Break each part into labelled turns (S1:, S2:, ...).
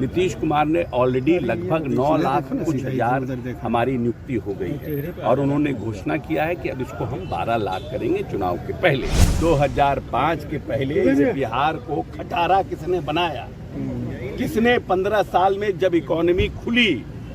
S1: नीतीश कुमार ने ऑलरेडी लगभग 9 लाख कुछ हजार हमारी नियुक्ति हो गई है और उन्होंने घोषणा किया है कि अब इसको हम 12 लाख करेंगे चुनाव के पहले। 2005 के पहले इस बिहार को खटारा किसने बनाया? किसने 15 साल में जब इकोनॉमी खुली,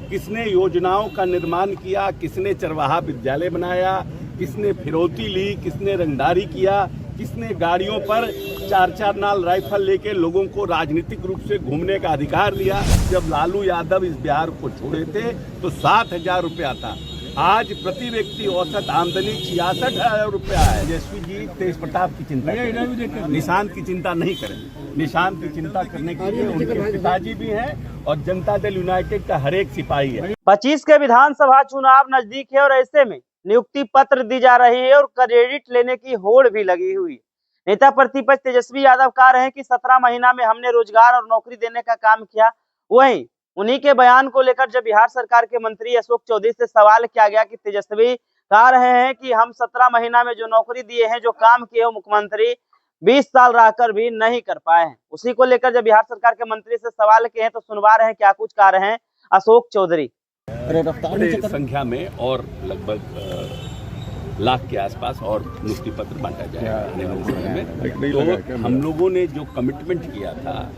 S1: किसने योजनाओं का निर्माण किया? किसने चरवाहा विद्यालय बनाया? किसने फिरौती ली? किसने रंगदारी किया? किसने गाड़ियों पर 4-4 नाल राइफल लेके लोगों को राजनीतिक रूप से घूमने का अधिकार दिया? जब लालू यादव इस बिहार को छोड़े थे तो 7,000 रुपया था। आज प्रति व्यक्ति औसत आमदनी 66,000 रुपया है। तेजस्वी जी तेज प्रताप की चिंता करें, निशांत की चिंता नहीं करें। निशांत की चिंता करने के लिए उनके पिताजी भी हैं और जनता दल यूनाइटेड का हर एक सिपाही है।
S2: 25 के विधानसभा चुनाव नजदीक है और ऐसे में नियुक्ति पत्र दी जा रही है और क्रेडिट लेने की होड़ भी लगी हुई है। नेता प्रतिपक्ष तेजस्वी यादव कह रहे हैं कि 17 महीना में हमने रोजगार और नौकरी देने का काम किया। वहीं उन्हीं के बयान को लेकर जब बिहार सरकार के मंत्री अशोक चौधरी से सवाल किया गया कि तेजस्वी कह रहे हैं कि हम 17 महीना में जो नौकरी दिए हैं, जो काम किए हो मुख्यमंत्री 20 साल रहकर भी नहीं कर पाए हैं। उसी को लेकर जब बिहार सरकार के मंत्री से सवाल किए हैं तो सुनवा रहे हैं क्या कुछ कह रहे हैं अशोक चौधरी।
S1: बड़ी संख्या में और लगभग लाख के आसपास और नियुक्ति पत्र बांटा जाएगा आने वाले समय में। तो हम लोगों ने जो कमिटमेंट किया था,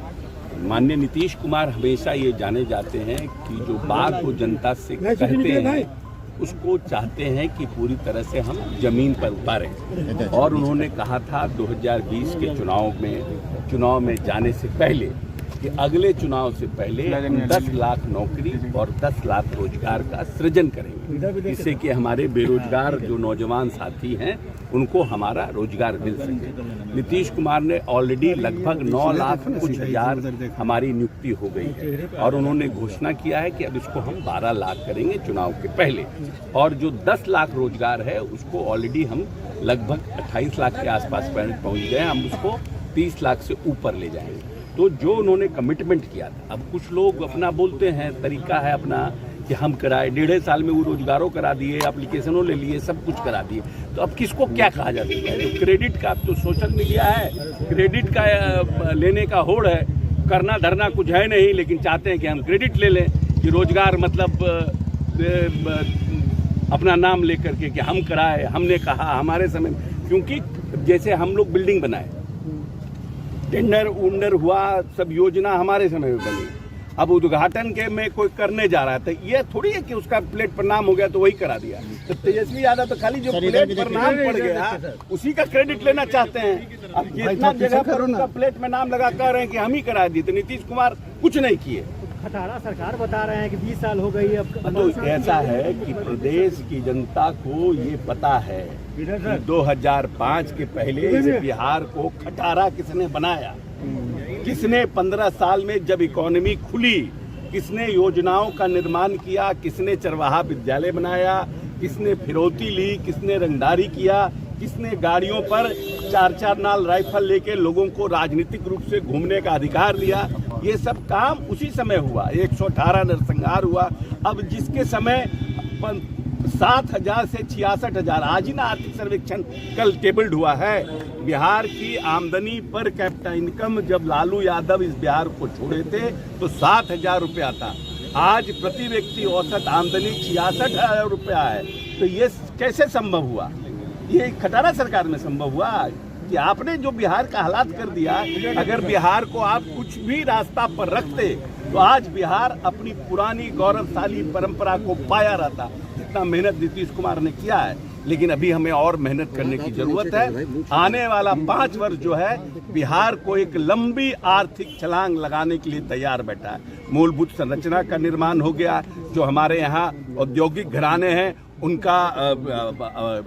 S1: माननीय नीतीश कुमार हमेशा ये जाने जाते हैं कि जो बात वो जनता से कहते हैं उसको चाहते हैं कि पूरी तरह से हम जमीन पर उतारें। और उन्होंने कहा था 2020 के चुनाव में जाने से पहले कि अगले चुनाव से पहले 10 लाख नौकरी और 10 लाख रोजगार का सृजन करेंगे, जिससे कि हमारे बेरोजगार जो नौजवान साथी हैं उनको हमारा रोजगार मिल सके। नीतीश कुमार ने ऑलरेडी लगभग 9 लाख कुछ हजार हमारी नियुक्ति हो गई है और उन्होंने घोषणा किया है कि अब इसको हम 12 लाख करेंगे चुनाव के पहले। और जो 10 लाख रोजगार है उसको ऑलरेडी हम लगभग 28 लाख के आसपास पहुँच गए, हम उसको 30 लाख से ऊपर ले जाएंगे। तो जो उन्होंने कमिटमेंट किया था, अब कुछ लोग अपना बोलते हैं, तरीका है अपना कि हम कराए, 1.5 साल में वो रोजगारों करा दिए, एप्लीकेशनों ले लिए, सब कुछ करा दिए। तो अब किसको क्या कहा जा सकता है? तो क्रेडिट का अब तो सोशल मीडिया है, क्रेडिट का लेने का होड़ है। करना धरना कुछ है नहीं, लेकिन चाहते हैं कि हम क्रेडिट ले लें कि रोजगार मतलब अपना नाम लेकर के कि हम कराए, हमने कहा हमारे समय। क्योंकि जैसे हम लोग बिल्डिंग बनाए, टेंडर उंडर हुआ, सब योजना हमारे समय में बनी। अब उद्घाटन के में कोई करने जा रहा था, ये थोड़ी है कि उसका प्लेट पर नाम हो गया तो वही करा दिया। तो तेजस्वी यादव तो खाली जो प्लेट पर नाम पड़ गया उसी का क्रेडिट लेना चाहते हैं। अब जितना जगह पर उनका प्लेट में नाम लगा कह रहे हैं कि हम ही करा दिए, तो नीतीश कुमार कुछ नहीं किए।
S3: खटारा सरकार बता रहे हैं कि 20 साल हो गई अब।
S1: तो ऐसा है कि प्रदेश की जनता को ये पता है कि 2005 के पहले इस बिहार को खटारा किसने बनाया? किसने 15 साल में जब इकोनॉमी खुली, किसने योजनाओं का निर्माण किया? किसने चरवाहा विद्यालय बनाया? किसने फिरौती ली? किसने रंगदारी किया? किसने गाड़ियों पर 4-4 नाल राइफल लेके लोगों को राजनीतिक रूप से घूमने का अधिकार दिया? ये सब काम उसी समय हुआ। 118 नरसंहार हुआ। अब जिसके समय 7,000 से 66,000, आज ही ना आर्थिक सर्वेक्षण कल टेबल्ड हुआ है। बिहार की आमदनी पर कैपिटा इनकम जब लालू यादव इस बिहार को छोड़े थे तो 7,000 रुपया था। आज प्रति व्यक्ति औसत आमदनी 66,000 रुपया है। तो ये कैसे संभव हुआ? ये खटारा सरकार में संभव हुआ कि आपने जो बिहार का हालात कर दिया। अगर बिहार को आप कुछ भी रास्ता पर रखते तो आज बिहार अपनी पुरानी गौरवशाली परंपरा को पाया रहता। इतना मेहनत नीतीश कुमार ने किया है, लेकिन अभी हमें और मेहनत करने की जरूरत है। आने वाला 5 वर्ष जो है बिहार को एक लंबी आर्थिक छलांग लगाने के लिए तैयार बैठा है। मूलभूत संरचना का निर्माण हो गया। जो हमारे यहाँ औद्योगिक घराने हैं उनका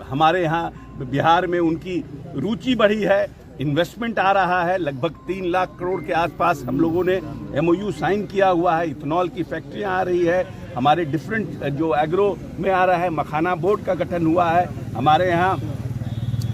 S1: हमारे यहाँ बिहार में उनकी रुचि बढ़ी है। इन्वेस्टमेंट आ रहा है, लगभग 3 लाख करोड़ के आसपास हम लोगों ने MOU साइन किया हुआ है। इथेनॉल की फैक्ट्रियां आ रही है। हमारे डिफरेंट जो एग्रो में आ रहा है, मखाना बोर्ड का गठन हुआ है। हमारे यहाँ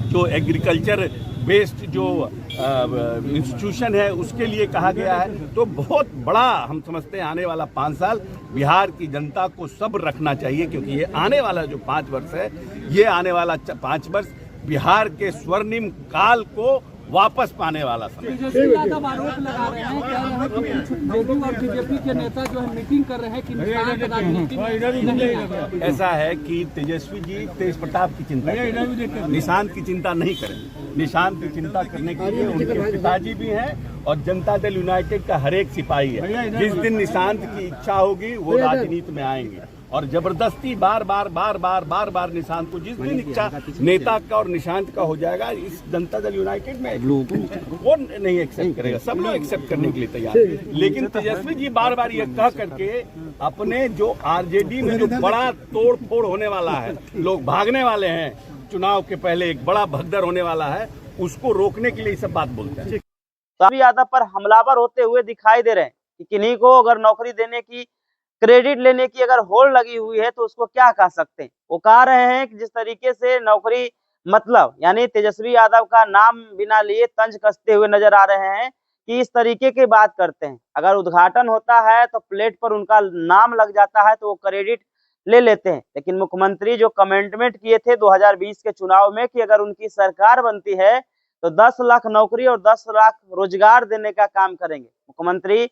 S1: जो एग्रीकल्चर बेस्ड जो इंस्टीट्यूशन है उसके लिए कहा गया है। तो बहुत बड़ा हम समझते हैं आने वाला 5 साल बिहार की जनता को सब्र रखना चाहिए, क्योंकि ये आने वाला जो 5 वर्ष है, ये आने वाला 5 वर्ष बिहार के स्वर्णिम काल को वापस पाने वाला समय।
S4: तेजस्वी यादव आरोप लगा रहे हैं, कह रहे हैं कि कुछ जेडीयू और बीजेपी के नेता जो है मीटिंग कर रहे हैं कि निषाद राजनीति में नहीं आएगा।
S1: ऐसा है कि तेजस्वी जी तेज प्रताप की चिंता करें, निशांत की चिंता नहीं करें। निशांत की चिंता करने के लिए उनके पिताजी भी हैं और जनता दल यूनाइटेड का हर एक सिपाही है। जिस दिन निशांत की इच्छा होगी वो राजनीति में आएंगे और जबरदस्ती बार बार निशांत को, जिस दिन इच्छा नेता का और निशांत का हो जाएगा, इस जनता दल यूनाइटेड में वो नहीं एक्सेप्ट करेगा। सब लोग एक्सेप्ट करने के लिए तैयार हैं। लेकिन तेजस्वी जी बार बार ये कह करके अपने जो आरजेडी में जो बड़ा तोड़ फोड़ होने वाला है, लोग भागने वाले हैं, चुनाव के पहले एक बड़ा भगदड़ होने वाला है, उसको रोकने के लिए सब बात बोलते हैं।
S2: तेजस्वी यादव पर हमलावर होते हुए दिखाई दे रहे हैं कि किन्हीं को अगर नौकरी देने की, क्रेडिट लेने की अगर होड़ लगी हुई है तो उसको क्या कह सकते हैं। वो कह रहे हैं कि जिस तरीके से नौकरी मतलब यानी तेजस्वी यादव का नाम बिना लिए तंज कसते हुए नजर आ रहे हैं कि इस तरीके की बात करते हैं। अगर उद्घाटन होता है तो प्लेट पर उनका नाम लग जाता है तो वो क्रेडिट ले लेते हैं। लेकिन मुख्यमंत्री जो कमिटमेंट किए थे 2020 के चुनाव में कि अगर उनकी सरकार बनती है तो 10 लाख नौकरी और 10 लाख रोजगार देने का काम करेंगे। मुख्यमंत्री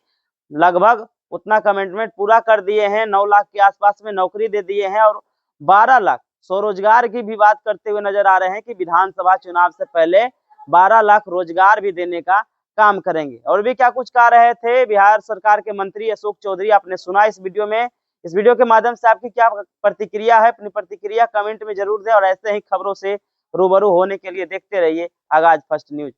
S2: लगभग उतना कमिटमेंट पूरा कर दिए हैं। 9 लाख के आसपास में नौकरी दे दिए हैं और 12 लाख स्वरोजगार की भी बात करते हुए नजर आ रहे हैं कि विधानसभा चुनाव से पहले 12 लाख रोजगार भी देने का काम करेंगे। और भी क्या कुछ कह रहे थे बिहार सरकार के मंत्री अशोक चौधरी, आपने सुना इस वीडियो में। इस वीडियो के माध्यम से आपकी क्या प्रतिक्रिया है, अपनी प्रतिक्रिया कमेंट में जरूर दें और ऐसे ही खबरों से रूबरू होने के लिए देखते रहिए आगाज फर्स्ट न्यूज।